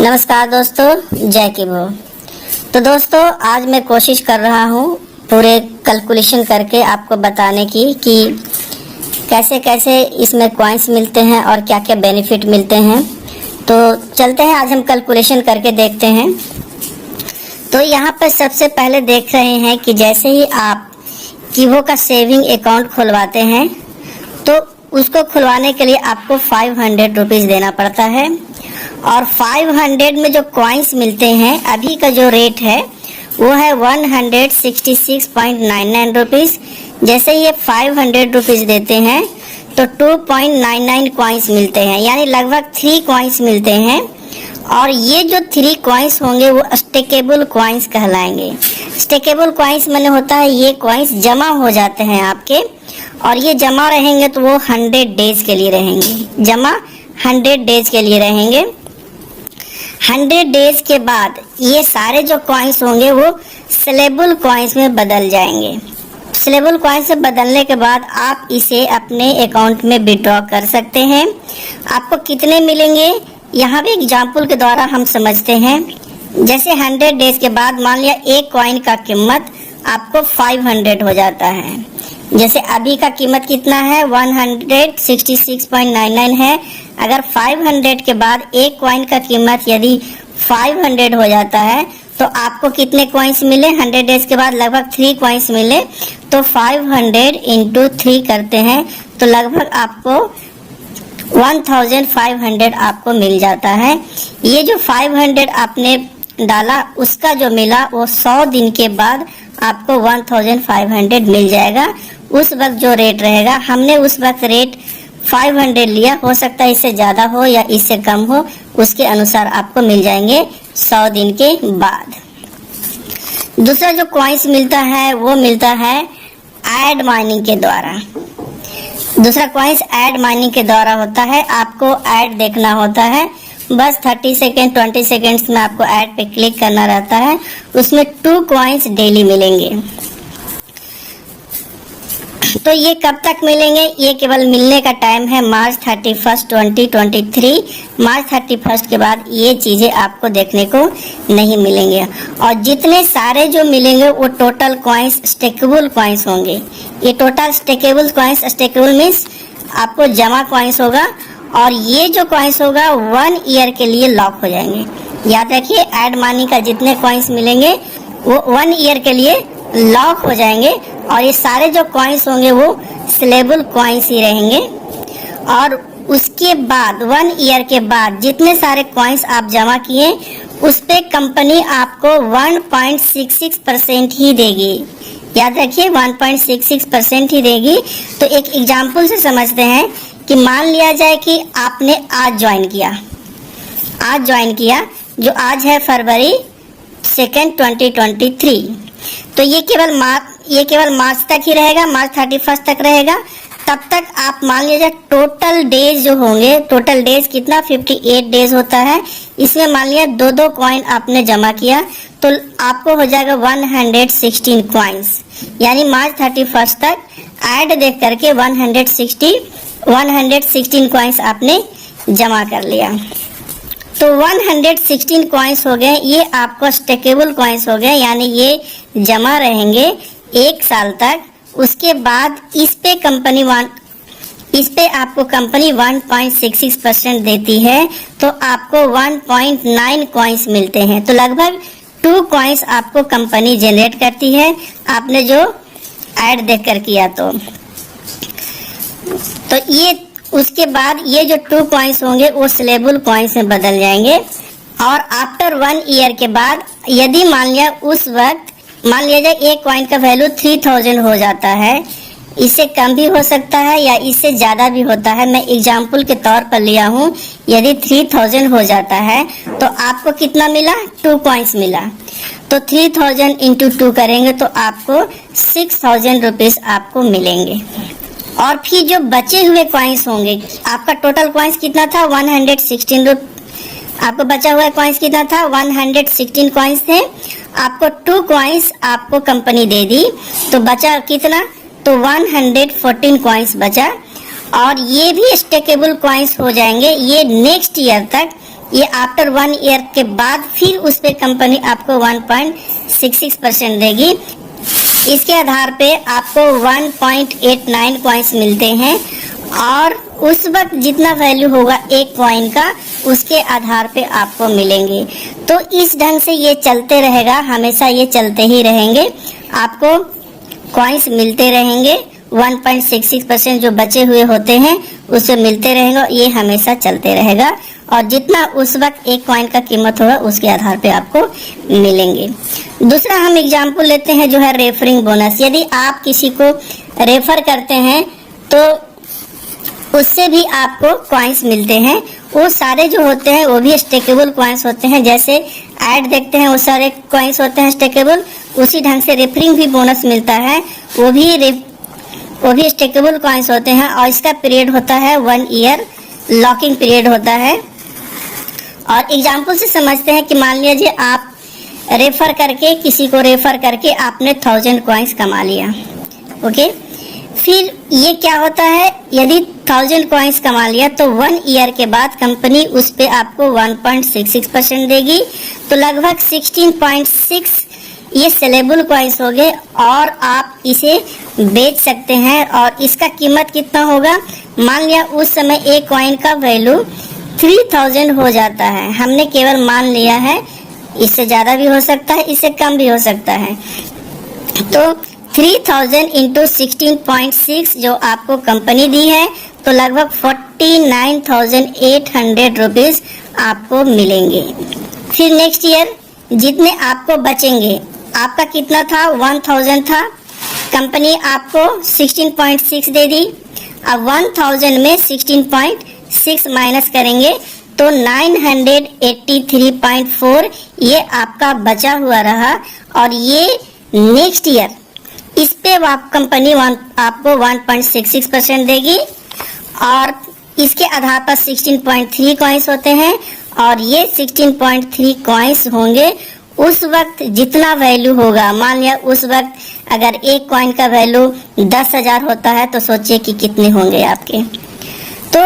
नमस्कार दोस्तों, जय की भो। तो दोस्तों, आज मैं कोशिश कर रहा हूँ पूरे कैलकुलेशन करके आपको बताने की कि कैसे कैसे इसमें कॉइन्स मिलते हैं और क्या क्या बेनिफिट मिलते हैं। तो चलते हैं, आज हम कैलकुलेशन करके देखते हैं। तो यहाँ पर सबसे पहले देख रहे हैं कि जैसे ही आप कीवो का सेविंग अकाउंट खुलवाते हैं तो उसको खुलवाने के लिए आपको 500 रुपीज़ देना पड़ता है और 500 में जो कॉइन्स मिलते हैं अभी का जो रेट है वो है 166.99 रुपीज़। जैसे ये 500 रुपीज़ देते हैं तो 2.99 कॉइन्स मिलते हैं, यानी लगभग 3 कॉइन्स मिलते हैं। और ये जो 3 कॉइन्स होंगे वो स्टेकेबल कॉइन्स कहलाएंगे। स्टेकेबल कॉइन्स माने होता है ये कॉइन्स जमा हो जाते हैं आपके, और ये जमा रहेंगे तो वो 100 डेज के लिए रहेंगे। जमा 100 डेज के लिए रहेंगे। 100 डेज के बाद ये सारे जो कॉइन्स होंगे वो सेलेबल कॉइन्स में बदल जाएंगे। सेलेबल कॉइन्स से बदलने के बाद आप इसे अपने अकाउंट में विड्रॉ कर सकते हैं। आपको कितने मिलेंगे, यहाँ भी एग्जाम्पल के द्वारा हम समझते हैं। जैसे 100 डेज के बाद मान लिया एक कॉइन का कीमत आपको 500 हो जाता है। जैसे अभी का कीमत कितना है, 166.99 है। अगर 500 के बाद एक कॉइन का कीमत यदि 500 हो जाता है तो आपको कितने कॉइन्स मिले, 100 डेज के बाद लगभग 3 कॉइन्स मिले। तो 500 इंटू 3 करते हैं तो लगभग आपको 1500 आपको मिल जाता है। ये जो 500 आपने डाला उसका जो मिला वो 100 दिन के बाद आपको 1500 मिल जाएगा। उस वक्त जो रेट रहेगा, हमने उस वक्त रेट 500 लिया, हो सकता है इससे ज्यादा हो या इससे कम हो, उसके अनुसार आपको मिल जाएंगे 100 दिन के बाद। दूसरा जो कॉइन्स मिलता है वो मिलता है ऐड माइनिंग के द्वारा। दूसरा कॉइन्स ऐड माइनिंग के द्वारा होता है। आपको ऐड देखना होता है, बस 30 सेकेंड 20 सेकेंड्स में आपको ऐड पे क्लिक करना रहता है। उसमें 2 कॉइन्स डेली मिलेंगे। तो ये कब तक मिलेंगे, ये केवल मिलने का टाइम है मार्च 31, 2023। मार्च 31 के बाद ये चीजें आपको देखने को नहीं मिलेंगे। और जितने सारे जो मिलेंगे वो टोटल कॉइन्स स्टेकेबल कॉइन्स होंगे। ये total stakeable coins, stakeable means आपको जमा कॉइन्स होगा, और ये जो कॉइन्स होगा 1 ईयर के लिए लॉक हो जाएंगे। याद रखिए, ऐड मनी का जितने कॉइन्स मिलेंगे वो 1 ईयर के लिए लॉक हो जाएंगे, और ये सारे जो कॉइन्स होंगे वो सेलेबल कॉइन्स ही रहेंगे। और उसके बाद 1 ईयर के बाद जितने सारे कॉइन्स आप जमा किए उस पे कंपनी आपको 1.66% ही देगी। याद रखिए, 1.66% ही देगी। तो एक एग्जाम्पल से समझते हैं कि मान लिया जाए कि आपने आज ज्वाइन किया, जो आज है फरवरी 2, 2023। तो ये केवल मार्च तक ही रहेगा, मार्च 31 तक रहेगा। तब तक आप मान लीजिए टोटल डेज जो होंगे, टोटल डेज कितना 58 डेज होता है। इसमें मान लिया 2-2 कॉइन आपने जमा किया तो आपको हो जाएगा 116 कॉइन्स, यानी मार्च 31 तक ऐड देख करके 116 कॉइन्स आपने जमा कर लिया। तो 116 कॉइन्स हो गए, ये आपको स्टेकेबल कॉइन्स हो गए, यानी ये जमा रहेंगे 1 साल तक। उसके बाद इस पे आपको कंपनी 1.66% देती है, तो आपको 1.9 कॉइन्स मिलते हैं। तो लगभग 2 कॉइन्स आपको कंपनी जनरेट करती है, आपने जो ऐड देखकर किया। तो ये उसके बाद ये जो 2 कॉइन्स होंगे वो सेलेबल कॉइन्स में बदल जाएंगे। और आफ्टर 1 ईयर के बाद यदि मान लिया उस वक्त मान लिया जाए एक कॉइन का वैल्यू 3000 हो जाता है, इससे कम भी हो सकता है या इससे ज्यादा भी होता है। मैं एग्जाम्पल के तौर पर लिया हूँ। यदि 3000 हो जाता है तो आपको कितना मिला, 2 कॉइन्स मिला। तो 3000 इंटू 2 करेंगे तो आपको 6000 रुपीज आपको मिलेंगे। और फिर जो बचे हुए कॉइन्स होंगे, आपका टोटल कॉइन्स कितना था, 116 आपको बचा हुआ कॉइन्स कितना था, 116 कॉइन्स थे। आपको 2 कॉइन्स आपको कंपनी दे दी, तो बचा कितना, तो 114 कॉइन्स बचा। और ये भी स्टेकेबल कॉइन्स हो जाएंगे। ये नेक्स्ट ईयर तक ये आफ्टर 1 ईयर के बाद फिर उस पे कंपनी आपको 1.66% देगी। इसके आधार पे आपको 1.89 कॉइन्स मिलते हैं और उस वक्त जितना वैल्यू होगा एक कॉइन का उसके आधार पे आपको मिलेंगे। तो इस ढंग से ये चलते रहेगा, हमेशा ये चलते ही रहेंगे, आपको कॉइन्स मिलते रहेंगे। 1.66% जो बचे हुए होते हैं उससे मिलते रहेंगे, ये हमेशा चलते रहेगा और जितना उस वक्त एक कॉइन का कीमत होगा उसके आधार पे आपको मिलेंगे। दूसरा हम एग्जाम्पल लेते हैं जो है रेफरिंग बोनस। यदि आप किसी को रेफर करते हैं तो उससे भी आपको कॉइन्स मिलते हैं। वो सारे जो होते हैं वो भी स्टेकेबल कॉइन्स होते हैं, जैसे ऐड देखते हैं वो सारे कॉइन्स होते हैं स्टेकेबल, उसी ढंग से रेफरिंग भी बोनस मिलता है, वो भी स्टेकेबल कॉइन्स होते हैं और इसका पीरियड होता है 1 ईयर, लॉकिंग पीरियड होता है। और एग्जाम्पल से समझते हैं कि मान लीजिए आप रेफर करके किसी को रेफर करके आपने 1000 कॉइन्स कमा लिया, ओके। फिर ये क्या होता है, यदि 1000 कॉइन्स कमा लिया तो 1 ईयर के बाद कंपनी उस पे आपको 1.66% देगी, तो लगभग 16.6 ये सेलेबल कॉइन्स हो गए और आप इसे बेच सकते हैं। और इसका कीमत कितना होगा, मान लिया उस समय एक कॉइन का वैल्यू 3000 हो जाता है, हमने केवल मान लिया है, इससे ज्यादा भी हो सकता है, इससे कम भी हो सकता है। तो 3000 इंटू 16.6 जो आपको कंपनी दी है तो लगभग 49,800 रुपीज आपको मिलेंगे। फिर नेक्स्ट ईयर जितने आपको बचेंगे, आपका कितना था 1000 था, कंपनी आपको 16.6 दे दी। अब 1000 में 16.6 माइनस करेंगे तो 983.4 ये आपका बचा हुआ रहा और ये नेक्स्ट ईयर इस पे कंपनी आपको 1.66% देगी और इसके आधार पर 16.3 कॉइन्स होते हैं और ये 16.3 कॉइन्स होंगे उस वक्त जितना वैल्यू होगा। मान लिया उस वक्त अगर एक कॉइन का वैल्यू 10,000 होता है तो सोचिए कि कितने होंगे आपके। तो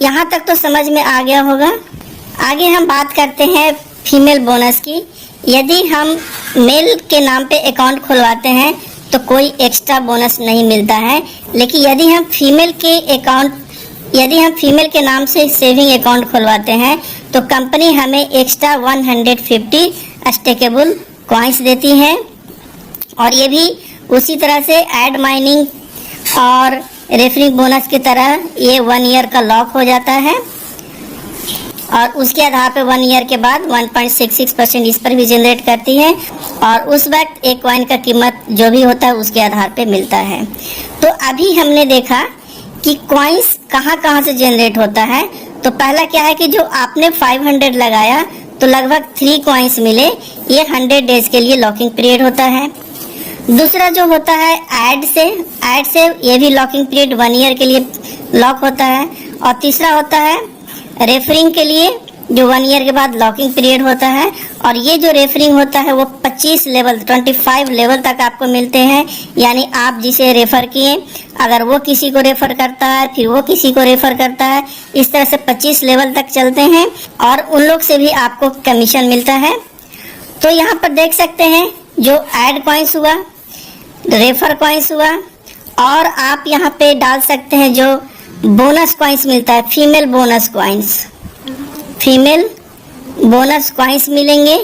यहाँ तक तो समझ में आ गया होगा। आगे हम बात करते हैं फीमेल बोनस की। यदि हम मेल के नाम पे अकाउंट खुलवाते हैं तो कोई एक्स्ट्रा बोनस नहीं मिलता है, लेकिन यदि हम फीमेल के नाम से सेविंग अकाउंट खुलवाते हैं तो कंपनी हमें एक्स्ट्रा 150 स्टेकेबल कॉइन्स देती है और ये भी उसी तरह से ऐड माइनिंग और रेफरिंग बोनस की तरह ये 1 ईयर का लॉक हो जाता है और उसके आधार पे 1 ईयर के बाद 1.66% इस पर भी जनरेट करती है और उस वक्त एक कॉइन का कीमत जो भी होता है उसके आधार पे मिलता है। तो अभी हमने देखा कि कॉइन्स कहाँ से जनरेट होता है। तो पहला क्या है कि जो आपने 500 लगाया तो लगभग 3 कॉइन्स मिले, ये 100 डेज के लिए लॉकिंग पीरियड होता है। दूसरा जो होता है ऐड से ये भी लॉकिंग पीरियड 1 ईयर के लिए लॉक होता है। और तीसरा होता है रेफरिंग के लिए जो 1 ईयर के बाद लॉकिंग पीरियड होता है और ये जो रेफरिंग होता है वो 25 लेवल तक आपको मिलते हैं। यानी आप जिसे रेफर किए अगर वो किसी को रेफर करता है फिर वो किसी को रेफर करता है, इस तरह से 25 लेवल तक चलते हैं और उन लोग से भी आपको कमीशन मिलता है। तो यहाँ पर देख सकते हैं जो ऐड कॉइन्स हुआ, रेफर कॉइन्स हुआ और आप यहाँ पे डाल सकते हैं जो बोनस कॉइन्स मिलता है, फीमेल बोनस कॉइन्स मिलेंगे।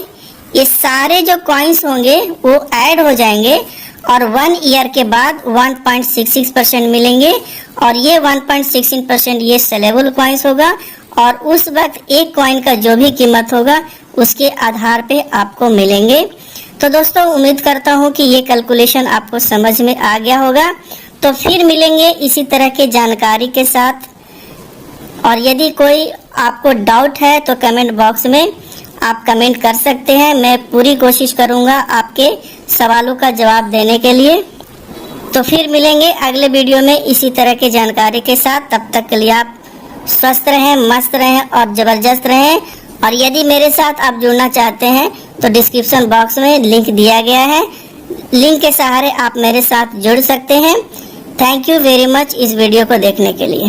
ये सारे जो कॉइन्स होंगे वो ऐड हो जाएंगे और 1 ईयर के बाद 1.66% मिलेंगे और ये 1.16% ये सेलेबल कॉइन्स होगा और उस वक्त एक कॉइन का जो भी कीमत होगा उसके आधार पे आपको मिलेंगे। तो दोस्तों उम्मीद करता हूँ कि ये कैलकुलेशन आपको समझ में आ गया होगा। तो फिर मिलेंगे इसी तरह के जानकारी के साथ और यदि कोई आपको डाउट है तो कमेंट बॉक्स में आप कमेंट कर सकते हैं। मैं पूरी कोशिश करूंगा आपके सवालों का जवाब देने के लिए। तो फिर मिलेंगे अगले वीडियो में इसी तरह की जानकारी के साथ। तब तक के लिए आप स्वस्थ रहें, मस्त रहें और जबरदस्त रहें। और यदि मेरे साथ आप जुड़ना चाहते हैं तो डिस्क्रिप्शन बॉक्स में लिंक दिया गया है, लिंक के सहारे आप मेरे साथ जुड़ सकते हैं। थैंक यू वेरी मच इस वीडियो को देखने के लिए।